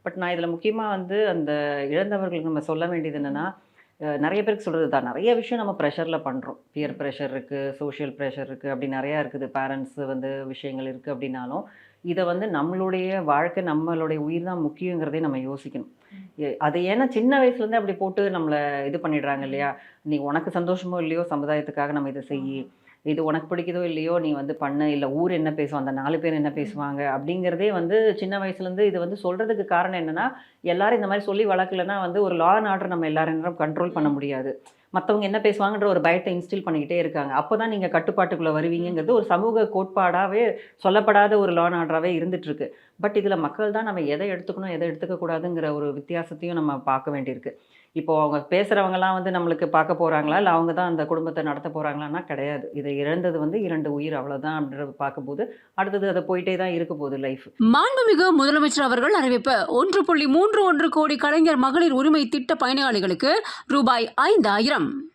But நான் இதில் முக்கியமாக வந்து அந்த இழந்தவர்களுக்கு நம்ம சொல்ல வேண்டியது என்னென்னா, நெறைய பேருக்கு சொல்றது தான். நெறைய விஷயம் நம்ம ப்ரெஷர்ல பண்றோம். பியர் ப்ரெஷர் இருக்கு, சோஷியல் ப்ரெஷர் இருக்கு. அப்படி நெறையா இருக்குது. பேரண்ட்ஸ் வந்து விஷயங்கள் இருக்கு அப்படின்னாலும், இத வந்து நம்மளுடைய வாழ்க்கை, நம்மளுடைய உயிர் தான் முக்கியங்கிறதே நம்ம யோசிக்கணும். அது ஏன்னா சின்ன வயசுலேருந்தே அப்படி போட்டு நம்மள இது பண்ணிடுறாங்க இல்லையா? "நீ உனக்கு சந்தோஷமோ இல்லையோ, சமுதாயத்துக்காக நம்ம இத செய்யி. இது உனக்கு பிடிக்குதோ இல்லையோ, நீ வந்து பண்ணு. இல்ல ஊர் என்ன பேசும், அந்த 4 பேர் என்ன பேசுவாங்க?" அப்படிங்கிறதே வந்து சின்ன வயசுலேருந்து இது வந்து சொல்றதுக்கு காரணம் என்னன்னா, எல்லாரும் இந்த மாரி சொல்லி வளர்க்கலன்னா வந்து ஒரு லா அண்ட் ஆர்டர் நம்ம எல்லாரும் கண்ட்ரோல் பண்ண முடியாது. மத்தவங்க என்ன பேசுவாங்கன்ற ஒரு பயத்த இன்ஸ்டில் பண்ணிக்கிட்டே இருக்காங்க. அப்பதான் நீங்க கட்டுப்பாட்டுக்குள்ள வருவீங்கங்கிறது ஒரு சமூக கோட்பாடாவே சொல்லப்படாத ஒரு லா அண்ட் ஆர்டராவே இருந்துட்டு இருக்கு. பட் இதுல மக்கள் தான் நம்ம எத எடுத்துக்கணும், எத எடுத்துக்க கூடாதுங்கிற ஒரு வித்தியாசத்தையும் நம்ம பார்க்க வேண்டியிருக்கு. இப்போ அவங்க பேசுறவங்கலாம் வந்து நம்மளுக்கு பார்க்க போறாங்களா? இல்ல அவங்க தான் அந்த குடும்பத்த நடத்த போறாங்களான்னா கிடையாது. இத இழந்தது வந்து 2 உயிர் அவ்வளோதான் அப்படின்றத பார்க்கும்போது, அடுத்தது அது போயிட்டே தான் இருக்க போகுது லைஃப். மாண்புமிகு முதலமைச்சர் அவர்கள் அறிவிப்பு 1.31 கோடி கலைஞர் மகளிர் உரிமை திட்ட பயனாளிகளுக்கு ரூபாய் 5,000.